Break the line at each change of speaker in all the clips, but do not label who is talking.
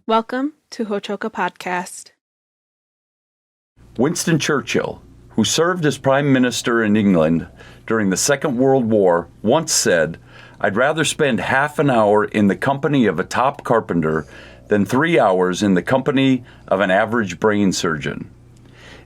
Welcome to Hochoka Podcast.
Winston Churchill, who served as Prime Minister in England during the Second World War, once said, "I'd rather spend half an hour in the company of a top carpenter than 3 hours in the company of an average brain surgeon."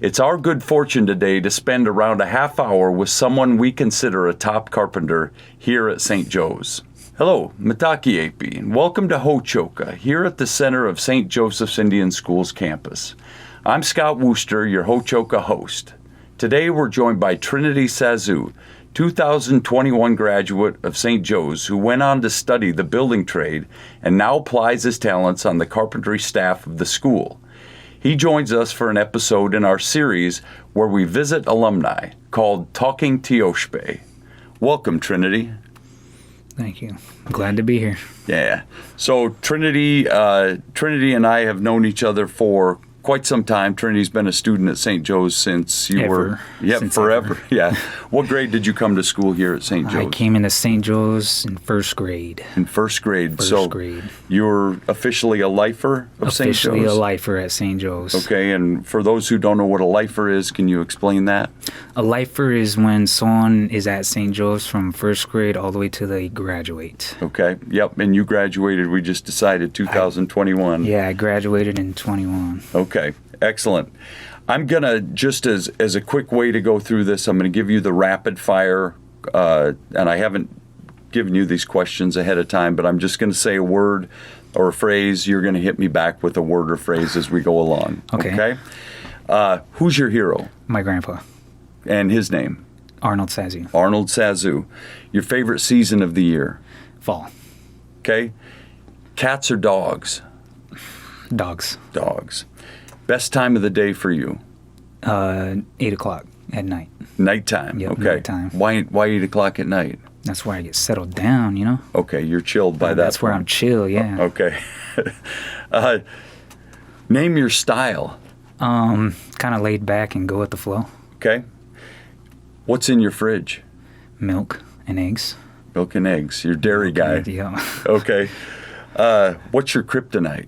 It's our good fortune today to spend around a half hour with someone we consider a top carpenter here at St. Joe's. Hello, Mitaki Api, and welcome to Hochoka, here at the center of St. Joseph's Indian School's campus. I'm Scott Wooster, your Hochoka host. Today we're joined by Trinity Sazu, 2021 graduate of St. Joe's, who went on to study the building trade and now applies his talents on the carpentry staff of the school. He joins us for an episode in our series where we visit alumni called Talking Teoshbe. Welcome, Trinity.
Thank you. I'm glad to be here.
Yeah. So Trinity and I have known each other for quite some time. Trinity's been a student at St. Joe's since you were... Yeah, forever. Yeah. What grade did you come to school here at St. Joe's?
I came into St. Joe's in first grade.
In first grade.
First grade.
You're officially a lifer of St. Joe's?
Officially a lifer at St. Joe's.
Okay, and for those who don't know what a lifer is, can you explain that?
A lifer is when someone is at St. Joe's from first grade all the way till they graduate.
Okay, yep, and you graduated, we just decided, 2021.
I graduated in 21.
Okay, excellent. I'm going to, just as a quick way to go through this, I'm going to give you the rapid fire, and I haven't given you these questions ahead of time, but I'm just going to say a word or a phrase. You're going to hit me back with a word or phrase as we go along.
Okay.
Who's your hero?
My grandpa.
And his name?
Arnold Sazu.
Arnold Sazu. Your favorite season of the year?
Fall.
Okay. Cats or dogs?
Dogs.
Dogs. Best time of the day for you?
8 o'clock at night.
Nighttime.
Yep,
okay.
nighttime.
Why 8 o'clock at night?
That's where I get settled down, you know?
Okay, you're chilled by that.
That's where I'm chill, yeah.
Okay. Name your style.
Kind of laid back and go with the flow.
Okay. What's in your fridge?
Milk and eggs.
Milk and eggs. You're a dairy guy.
Yeah.
Okay. What's your kryptonite?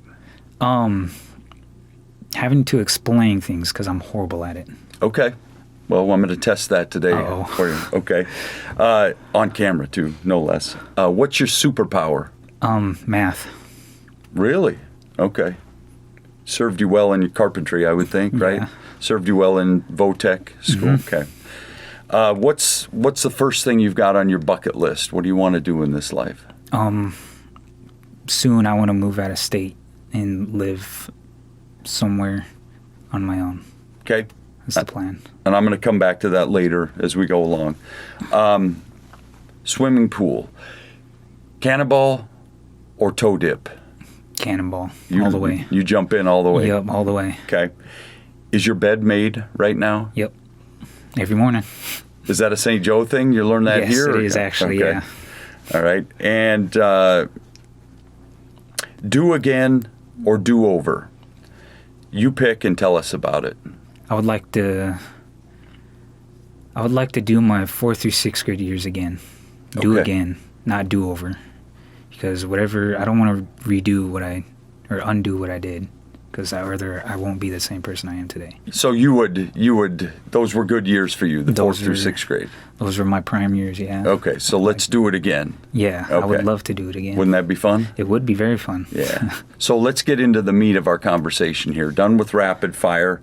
Having to explain things because I'm horrible at it.
Okay. Well, I'm going to test that today for you. Okay. On camera, too, no less. What's your superpower?
Math.
Really? Okay. Served you well in your carpentry, I would think, right?
Yeah.
Served you well in Votech school.
Mm-hmm.
Okay. What's the first thing you've got on your bucket list? What do you want to do in this life?
Soon I want to move out of state and live somewhere on my own.
Okay.
That's the plan.
And I'm going to come back to that later as we go along. Swimming pool. Cannonball or toe dip?
Cannonball. All the way.
You jump in all the way?
Yep, all the way.
Okay. Is your bed made right now?
Yep. Every morning.
Is that a St. Joe thing? You learned that here?
Yes, it is actually,
okay.
yeah.
All right. And do again or do over? You pick and tell us about it.
I would like to do my 4th through 6th grade years again. Do again, not do over. Because I don't want to undo what I did. Because I won't be the same person I am today.
So you would, those were good years for you, the 4th through 6th grade?
Those were my prime years, yeah.
Okay, so let's do it again.
Yeah, okay. I would love to do it again.
Wouldn't that be fun?
It would be very fun.
Yeah. So let's get into the meat of our conversation here. Done with rapid fire.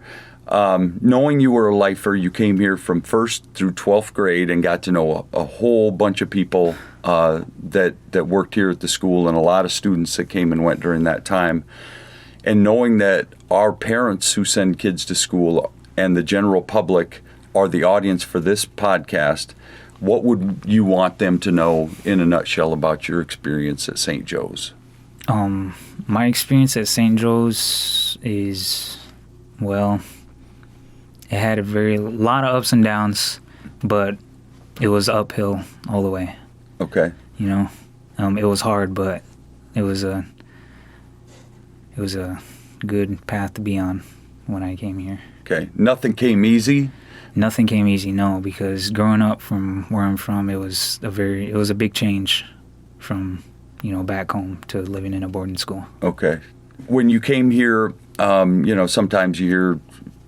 Knowing you were a lifer, you came here from 1st through 12th grade and got to know a whole bunch of people that worked here at the school, and a lot of students that came and went during that time. And knowing that our parents who send kids to school and the general public are the audience for this podcast, what would you want them to know in a nutshell about your experience at St. Joe's?
My experience at St. Joe's is, well, it had a lot of ups and downs, but it was uphill all the way.
Okay.
You know, it was hard, but it was a good path to be on when I came here.
Okay. Nothing came easy?
Nothing came easy, no, because growing up from where I'm from, it was a big change from, back home to living in a boarding school.
Okay. when you came here, sometimes you hear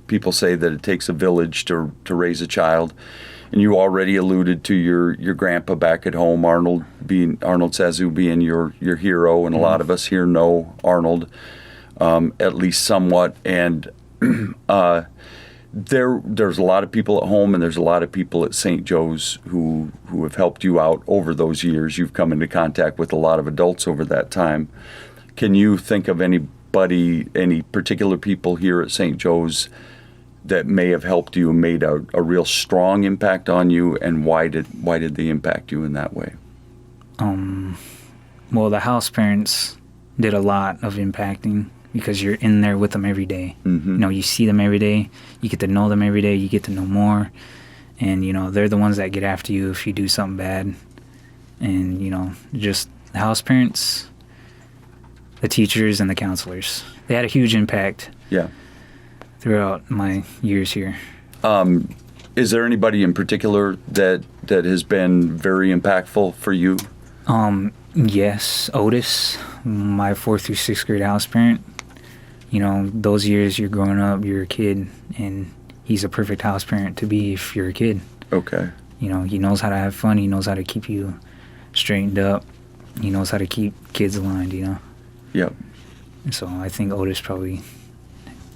people say that it takes a village to raise a child. And you already alluded to your grandpa back at home, Arnold Sazu being your hero, and a lot of us here know Arnold, at least somewhat. And there's a lot of people at home, and there's a lot of people at St. Joe's who have helped you out over those years. You've come into contact with a lot of adults over that time. Can you think of any particular people here at St. Joe's that may have helped you and made a real strong impact on you, and why did they impact you in that way?
Well, the house parents did a lot of impacting because you're in there with them every day.
Mm-hmm.
You see them every day, you get to know them every day, you get to know more, and they're the ones that get after you if you do something bad. And just the house parents, the teachers, and the counselors, they had a huge impact.
Yeah.
Throughout my years here.
Is there anybody in particular that has been very impactful for you?
Yes, Otis, my 4th through 6th grade house parent. Those years you're growing up, you're a kid, and he's a perfect house parent to be if you're a kid.
Okay.
He knows how to have fun, he knows how to keep you straightened up, he knows how to keep kids aligned,
Yep.
And so I think Otis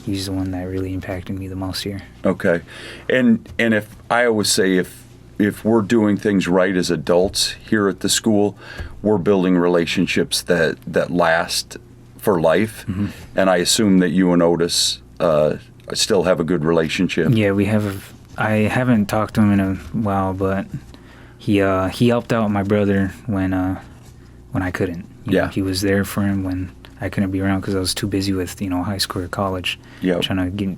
he's the one that really impacted me the most here.
Okay. And if I always say if we're doing things right as adults here at the school, we're building relationships that last for life. Mm-hmm. And I assume that you and Otis still have a good relationship.
Yeah, we have. I haven't talked to him in a while, but he helped out my brother when I couldn't. He was there for him when I couldn't be around because I was too busy with high school or college, trying to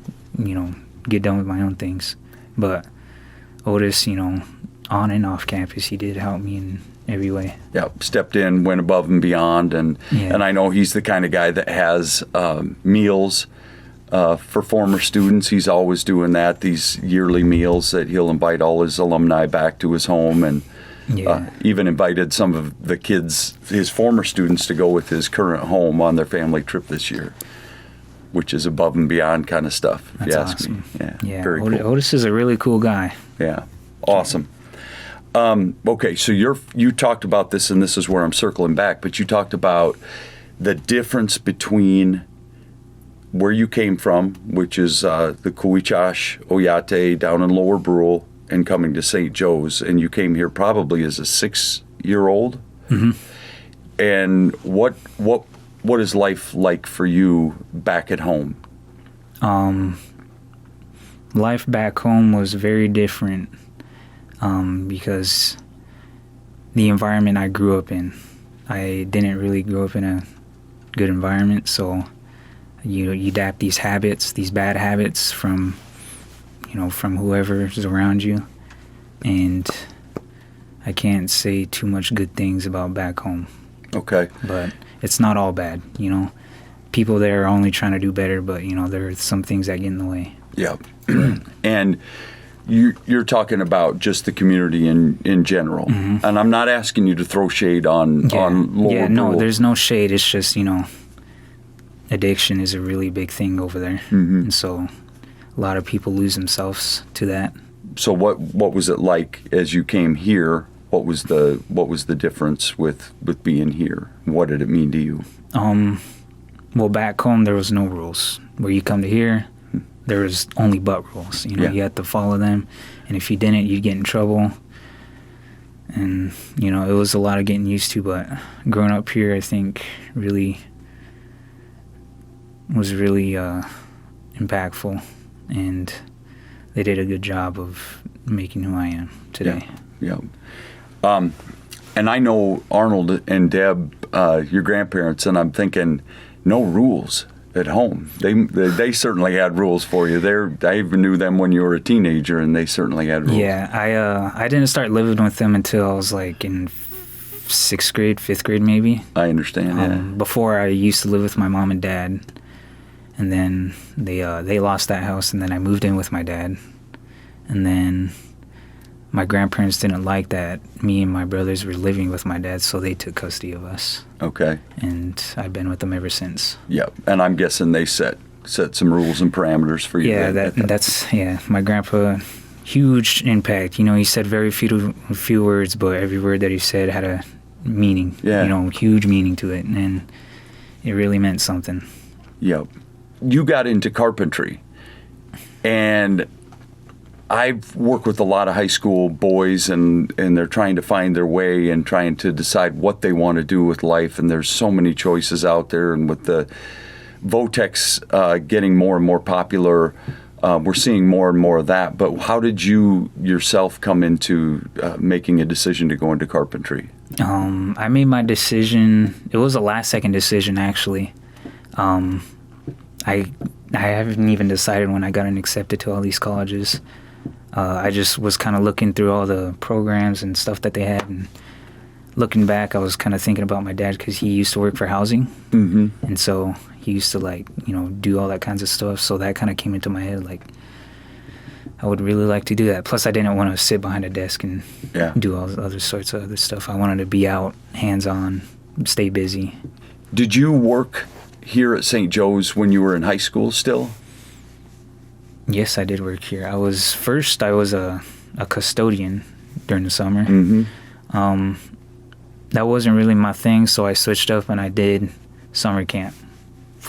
get done with my own things. But Otis, on and off campus, he did help me in every way.
Yeah, stepped in, went above and beyond, and I know he's the kind of guy that has meals for former students. He's always doing that, these yearly meals that he'll invite all his alumni back to his home, and even invited some of the kids, his former students, to go with his current home on their family trip this year, which is above and beyond kind of stuff, if
That's
you ask
awesome.
me. Yeah, very cool.
Otis is a really cool guy.
Yeah, awesome. Okay, so you talked about this, and this is where I'm circling back, but you talked about the difference between where you came from, which is the Kuichash Oyate down in Lower Brule, and coming to St. Joe's, and you came here probably as a 6-year-old.
Mm-hmm.
And what is life like for you back at home?
Life back home was very different because the environment I grew up in, I didn't really grow up in a good environment, so you adapt these habits, these bad habits from whoever's around you, and I can't say too much good things about back home.
Okay.
But it's not all bad, People there are only trying to do better, but, there are some things that get in the way.
Yeah. And you're talking about just the community in general. Mm-hmm. And I'm not asking you to throw shade on Lower
Yeah, no,
Brule.
there's no shade. It's just, addiction is a really big thing over there. Mm-hmm. And so a lot of people lose themselves to that.
So what was it like as you came here? What was the difference with being here? What did it mean to you?
Well, back home there was no rules. Where you come to here, there was only but rules. You had to follow them, and if you didn't, you'd get in trouble. And it was a lot of getting used to. But growing up here, I think was really impactful, and they did a good job of making who I am today.
Yeah. And I know Arnold and Deb, your grandparents, and I'm thinking, no rules at home. They certainly had rules for you. I even knew them when you were a teenager, and they certainly had rules.
Yeah, I didn't start living with them until I was like in 6th grade, 5th grade maybe.
I understand.
Before I used to live with my mom and dad, and then they lost that house, and then I moved in with my dad, and then my grandparents didn't like that me and my brothers were living with my dad, so they took custody of us.
Okay.
And I've been with them ever since.
Yep. And I'm guessing they set some rules and parameters for you.
Yeah, that's my grandpa, huge impact. He said very few words, but every word that he said had a meaning.
Yeah.
Huge meaning to it, and it really meant something.
Yep. You got into carpentry, and I've worked with a lot of high school boys, and they're trying to find their way and trying to decide what they want to do with life, and there's so many choices out there, and with the Votex getting more and more popular, we're seeing more and more of that. But how did you yourself come into making a decision to go into carpentry?
I made my decision. It was a last-second decision, actually. I haven't even decided when I got accepted to all these colleges. I just was kind of looking through all the programs and stuff that they had, and looking back, I was kind of thinking about my dad because he used to work for housing, and so he used to do all that kinds of stuff. So that kind of came into my head, I would really like to do that. Plus, I didn't want to sit behind a desk and do all other sorts of other stuff. I wanted to be out, hands-on, stay busy.
Did you work here at St. Joe's when you were in high school still?
Yes, I did work here. I was a custodian during the summer. That wasn't really my thing, so I switched up and I did summer camp.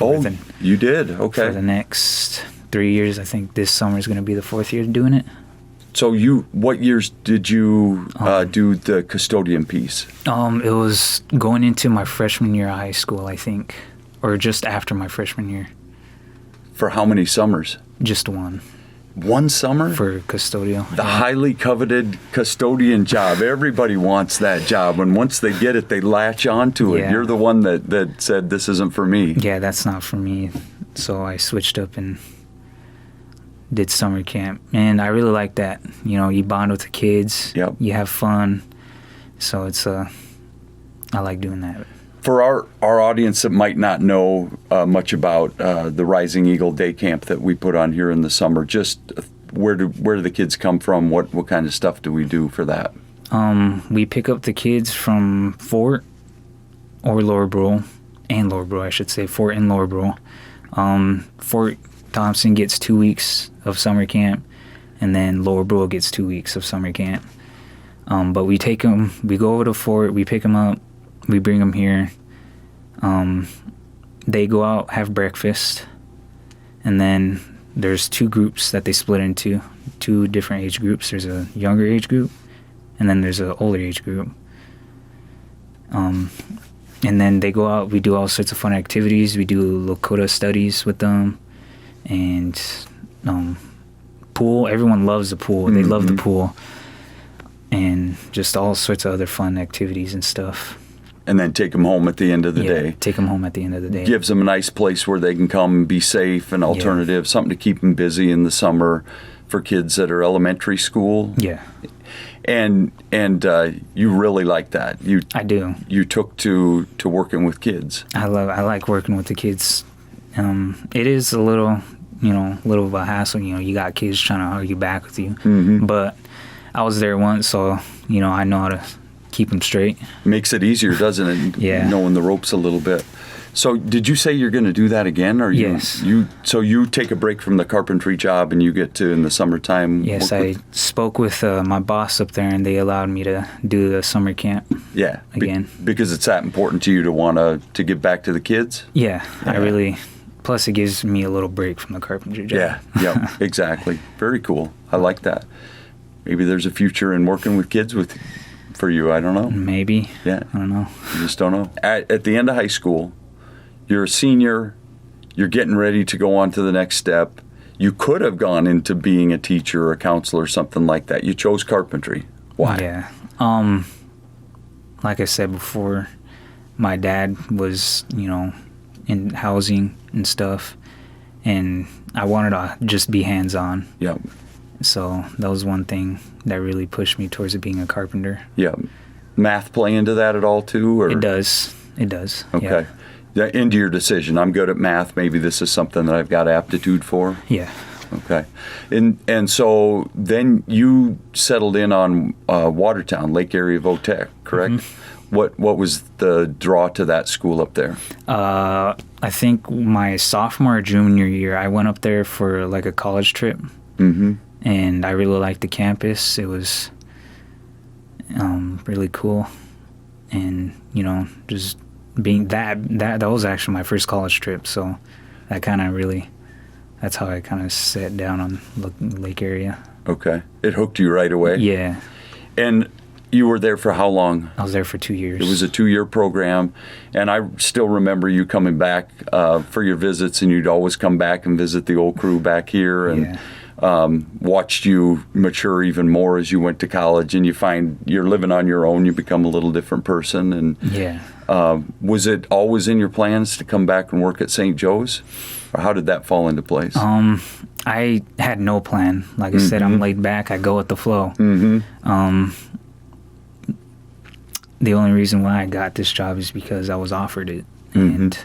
You did? Okay.
For the next 3 years. I think this summer is going to be the 4th year doing it.
So what years did you do the custodian piece?
It was going into my freshman year of high school, I think, or just after my freshman year.
For how many summers?
Just one.
One summer?
For custodial.
The highly coveted custodian job. Everybody wants that job, and once they get it, they latch onto it.
Yeah.
You're the one that said, this isn't for me.
Yeah, that's not for me. So I switched up and did summer camp, and I really like that. You bond with the kids.
Yep.
You have fun. So it's I like doing that.
For our audience that might not know much about the Rising Eagle Day Camp that we put on here in the summer, just where do the kids come from? What kind of stuff do we do for that?
We pick up the kids from Fort or Lower Brule, and Lower Brule, I should say, Fort and Lower Brule. Fort Thompson gets 2 weeks of summer camp, and then Lower Brule gets 2 weeks of summer camp. But we take them, we go over to Fort, we pick them up, we bring them here. They go out, have breakfast, and then there's 2 groups that they split into, 2 different age groups. There's a younger age group, and then there's an older age group. And then they go out, we do all sorts of fun activities. We do Lakota studies with them, and pool. Everyone loves the pool. They love the pool, and just all sorts of other fun activities and stuff.
And then take them home at the end of the day.
Take them home at the end of the day.
Gives them a nice place where they can come and be safe, and alternative, something to keep them busy in the summer for kids that are elementary school.
Yeah.
And you really like that.
I do.
You took to working with kids.
I like working with the kids. It is a little of a hassle. You got kids trying to argue back with you. But I was there once, so I know how to keep them straight.
Makes it easier, doesn't it?
Yeah.
Knowing the ropes a little bit. So did you say you're going to do that again? Or
yes.
So you take a break from the carpentry job and you get to, in the summertime?
Yes, I spoke with my boss up there, and they allowed me to do the summer camp.
Yeah.
Again.
Because it's that important to you to want to give back to the kids?
Yeah. I really... Plus, it gives me a little break from the carpentry job.
Yeah, exactly. Very cool. I like that. Maybe there's a future in working with kids for you. I don't know.
Maybe.
Yeah.
I don't know.
You just don't know. At the end of high school, you're a senior. You're getting ready to go on to the next step. You could have gone into being a teacher or a counselor or something like that. You chose carpentry. Why?
Yeah. Like I said before, my dad was, in housing and stuff, and I wanted to just be hands-on.
Yep.
So that was one thing that really pushed me towards being a carpenter.
Yeah. Math play into that at all too? Or?
It does.
Okay. Yeah. Into your decision, I'm good at math, maybe this is something that I've got aptitude for?
Yeah.
Okay. And so then you settled in on Watertown, Lake Area Votech, correct? Mm-hmm. What was the draw to that school up there?
I think my sophomore or junior year, I went up there for like a college trip.
Mm-hmm.
And I really liked the campus. It was really cool. And, just being that was actually my first college trip. So that kind of really, that's how I kind of sat down on the Lake Area.
Okay. It hooked you right away?
Yeah.
And you were there for how long?
I was there for 2 years.
It was a 2-year program, and I still remember you coming back for your visits, and you'd always come back and visit the old crew back here, and watched you mature even more as you went to college, and you find you're living on your own, you become a little different person. And was it always in your plans to come back and work at St. Joe's, or how did that fall into place?
I had no plan. Like I said, I'm laid back. I go with the flow. The only reason why I got this job is because I was offered it. And,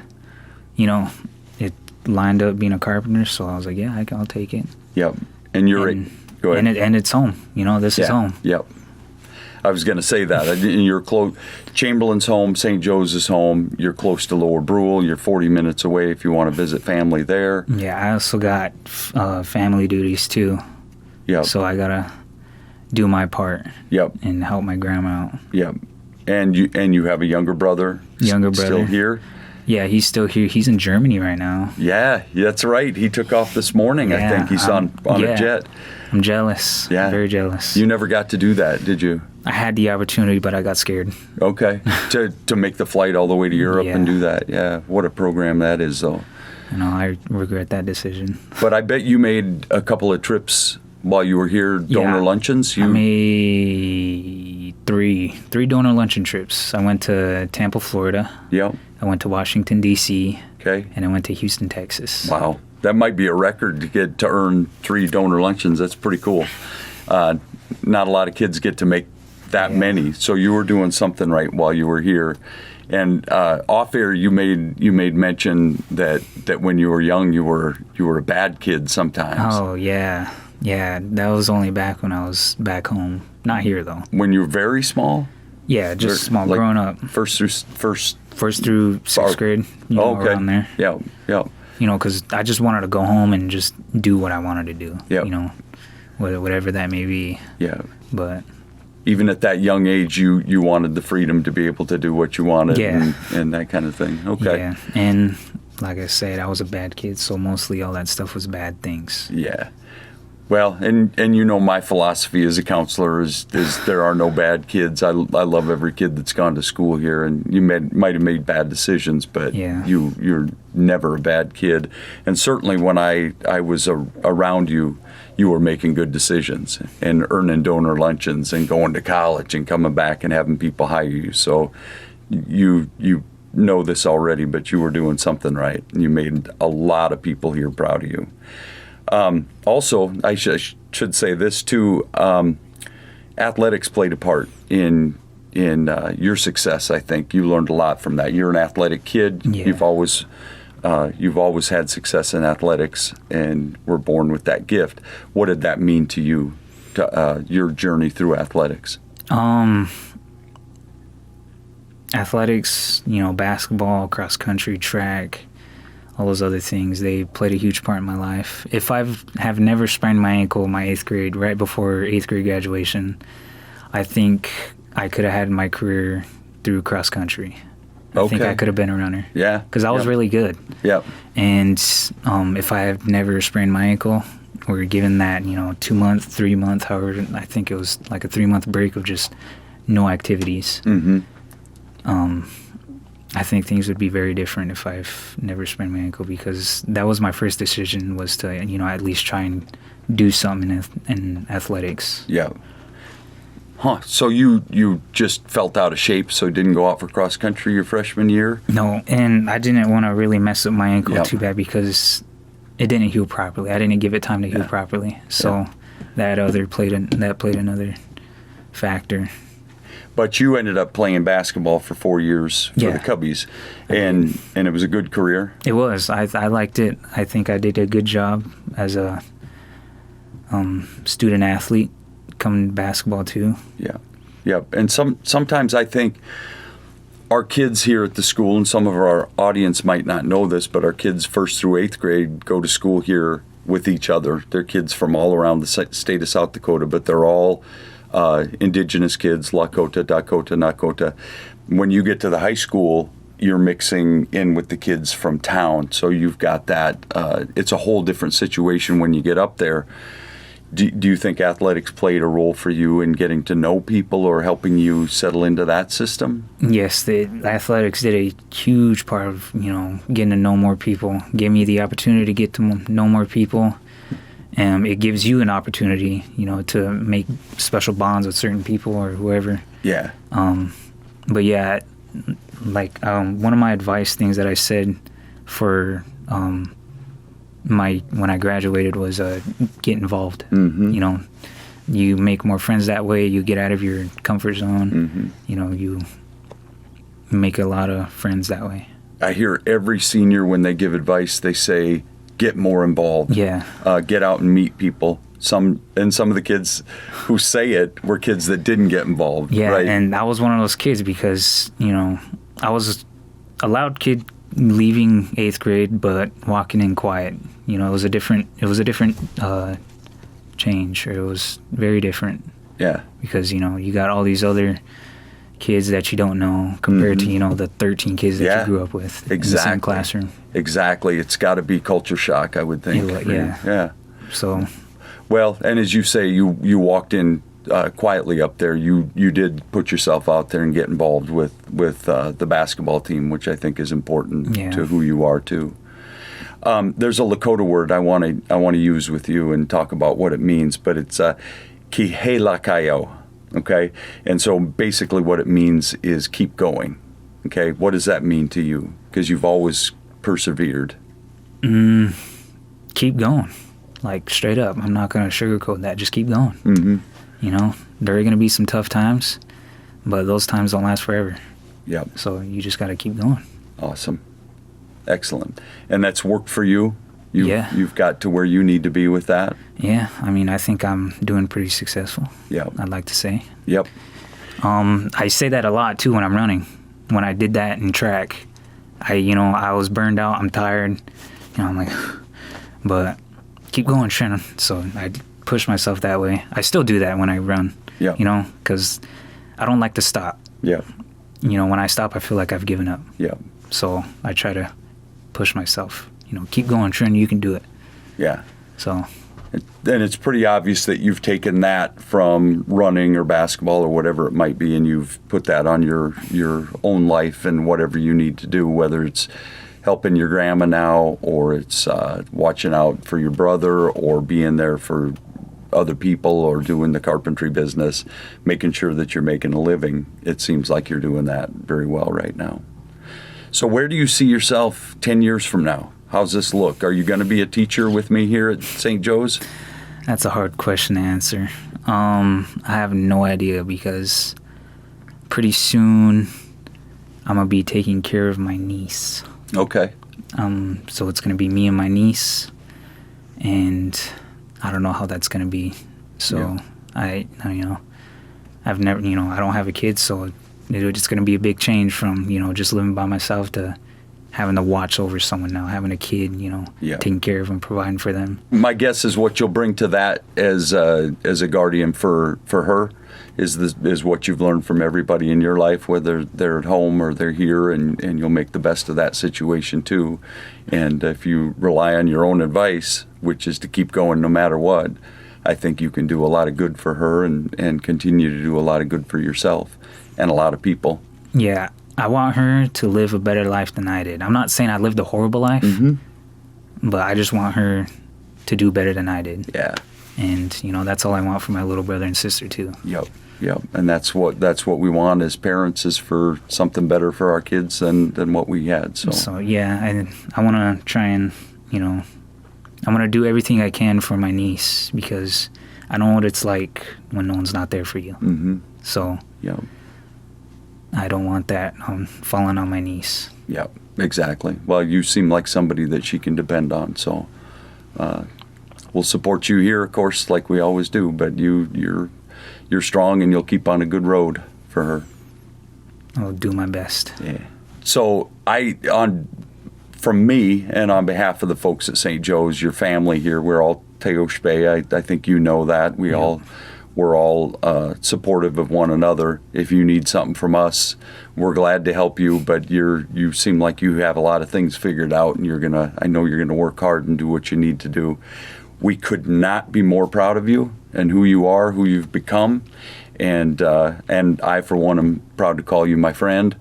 it lined up being a carpenter, so I was like, yeah, I'll take it.
Yep. And you're go ahead.
And it's home. This is home.
Yep. I was going to say that. You're close. Chamberlain's home, St. Joe's is home. You're close to Lower Brule. You're 40 minutes away if you want to visit family there.
Yeah, I also got family duties too.
Yep.
So I got to do my part.
Yep.
And help my grandma out.
Yep. And you have a younger brother. Still here.
Yeah, he's still here. He's in Germany right now.
Yeah, that's right. He took off this morning. I think he's on a jet.
I'm jealous. Yeah, very jealous.
You never got to do that, did you?
I had the opportunity, but I got scared.
Okay, to make the flight all the way to Europe and do that. Yeah, what a program that is, though.
I regret that decision.
But I bet you made a couple of trips while you were here, donor luncheons.
I made three donor luncheon trips. I went to Tampa, Florida.
Yep.
I went to Washington, D.C.
Okay.
And I went to Houston, Texas.
Wow. That might be a record to earn 3 donor luncheons. That's pretty cool. Not a lot of kids get to make that many. So you were doing something right while you were here. And off air, you made mention that when you were young, you were a bad kid sometimes.
Oh, yeah. Yeah, that was only back when I was back home. Not here, though.
When you were very small?
Yeah, just small, like growing up.
First
through sixth grade, around there.
Yeah, yeah.
Because I just wanted to go home and just do what I wanted to do.
Yeah.
Whatever that may be.
Yeah.
But
even at that young age, you wanted the freedom to be able to do what you wanted and that kind of thing. Okay.
Yeah, and like I said, I was a bad kid, so mostly all that stuff was bad things.
Yeah. Well, and my philosophy as a counselor is there are no bad kids. I love every kid that's gone to school here, and you might have made bad decisions, but you're never a bad kid. And certainly when I was around you, you were making good decisions and earning donor luncheons and going to college and coming back and having people hire you. So you know this already, but you were doing something right. You made a lot of people here proud of you. Also, I should say this too. Athletics played a part in your success. I think you learned a lot from that. You're an athletic kid. Yeah. You've always had success in athletics, and were born with that gift. What did that mean to you? Your journey through athletics.
Athletics, basketball, cross country, track. All those other things, they played a huge part in my life. If I have never sprained my ankle in my 8th grade, right before 8th grade graduation, I think I could have had my career through cross country. I think I could have been a runner.
Yeah.
Because I was really good.
Yep.
And if I have never sprained my ankle, or given that, 2 month, 3 month, however, I think it was like a 3-month break of just no activities. Mm-hmm. I think things would be very different if I've never sprained my ankle, because that was my first decision, was to, at least try and do something in athletics.
Yeah. Huh. So you just felt out of shape, so didn't go out for cross country your freshman year?
No, and I didn't want to really mess up my ankle too bad, because it didn't heal properly. I didn't give it time to heal properly. So that played another factor.
But you ended up playing basketball for 4 years for the Cubbies, and it was a good career.
It was. I liked it. I think I did a good job as a student athlete, coming to basketball too.
Yeah. Yeah. And sometimes I think our kids here at the school, and some of our audience might not know this, but our kids 1st through 8th grade go to school here with each other. They're kids from all around the state of South Dakota, but they're all indigenous kids, Lakota, Dakota, Nakota. When you get to the high school, you're mixing in with the kids from town, so you've got that. It's a whole different situation when you get up there. Do you think athletics played a role for you in getting to know people or helping you settle into that system?
Yes, the athletics did a huge part of, getting to know more people. Gave me the opportunity to get to know more people. It gives you an opportunity, to make special bonds with certain people or whoever.
Yeah.
But yeah, one of my advice things that I said for when I graduated was get involved.
Mm-hmm.
You make more friends that way. You get out of your comfort zone.
Mm-hmm.
You make a lot of friends that way.
I hear every senior when they give advice, they say, get more involved.
Yeah.
Get out and meet people. Some of the kids who say it were kids that didn't get involved.
Yeah,
right?
And I was one of those kids because, I was a loud kid leaving 8th grade, but walking in quiet. It was a different change, or it was very different.
Yeah.
Because, you got all these other kids that you don't know compared to, the 13 kids that you grew up with in the same classroom.
Exactly. It's got to be culture shock, I would think.
Yeah.
Yeah.
So.
Well, and as you say, you walked in quietly up there. You did put yourself out there and get involved with the basketball team, which I think is important to who you are too. There's a Lakota word I want to use with you and talk about what it means, but it's kihelakayo. Okay, and so basically what it means is keep going. Okay, what does that mean to you? Because you've always persevered.
Keep going, like straight up. I'm not going to sugarcoat that. Just keep going.
Mm-hmm.
There are going to be some tough times, but those times don't last forever.
Yep.
So you just got to keep going.
Awesome. Excellent. And that's worked for you? You've got to where you need to be with that?
Yeah. I think I'm doing pretty successful.
Yeah.
I'd like to say.
Yep.
I say that a lot, too, when I'm running. When I did that in track, I was burned out. I'm tired. I'm like, but keep going, Shannon. So I push myself that way. I still do that when I run.
Yeah.
Because I don't like to stop.
Yeah.
When I stop, I feel like I've given up.
Yeah.
So I try to push myself. Keep going, Trent. You can do it.
Yeah.
So.
And it's pretty obvious that you've taken that from running or basketball or whatever it might be, and you've put that on your own life and whatever you need to do, whether it's helping your grandma now or it's watching out for your brother or being there for other people or doing the carpentry business, making sure that you're making a living. It seems like you're doing that very well right now. So where do you see yourself 10 years from now? How's this look? Are you going to be a teacher with me here at St. Joe's?
That's a hard question to answer. I have no idea because pretty soon I'm going to be taking care of my niece.
Okay.
So it's going to be me and my niece, and I don't know how that's going to be. So I've never, I don't have a kid, so it's going to be a big change from, just living by myself to having to watch over someone now, having a kid, taking care of them, providing for them.
My guess is what you'll bring to that as a guardian for her is what you've learned from everybody in your life, whether they're at home or they're here, and you'll make the best of that situation too. And if you rely on your own advice, which is to keep going no matter what, I think you can do a lot of good for her and continue to do a lot of good for yourself and a lot of people.
Yeah. I want her to live a better life than I did. I'm not saying I lived a horrible life, but I just want her to do better than I did.
Yeah.
And, that's all I want for my little brother and sister, too.
Yep. And that's what we want as parents, is for something better for our kids than what we had. So
yeah, I want to try and, I want to do everything I can for my niece because I know what it's like when no one's not there for you.
Mm-hmm.
So
yeah.
I don't want that falling on my niece.
Yeah, exactly. Well, you seem like somebody that she can depend on. So we'll support you here, of course, like we always do. But you're strong, and you'll keep on a good road for her.
I'll do my best.
Yeah. So from me and on behalf of the folks at St. Joe's, your family here, we're all Teoshbe. I think you know that. We're all supportive of one another. If you need something from us, we're glad to help you. But you seem like you have a lot of things figured out, and I know you're gonna work hard and do what you need to do. We could not be more proud of you and who you are, who you've become, and I, for one, am proud to call you my friend.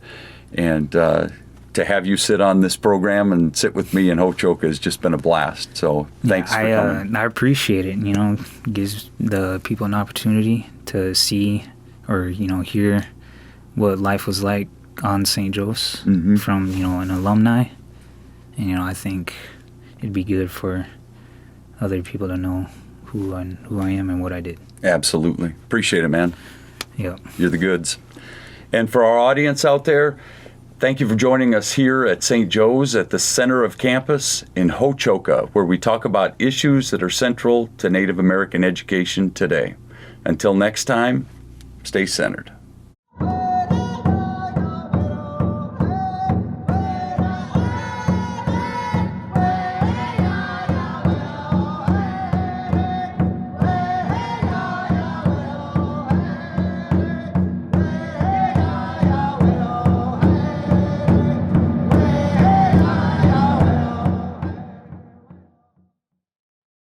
And to have you sit on this program and sit with me in Hochoka has just been a blast. So thanks for coming.
I appreciate it. It gives the people an opportunity to see or, hear what life was like on St. Joe's from, an alumni. And, I think it'd be good for other people to know who I am and what I did.
Absolutely. Appreciate it, man.
Yep.
You're the goods. And for our audience out there, thank you for joining us here at St. Joe's at the center of campus in Hochoka, where we talk about issues that are central to Native American education today. Until next time, stay centered.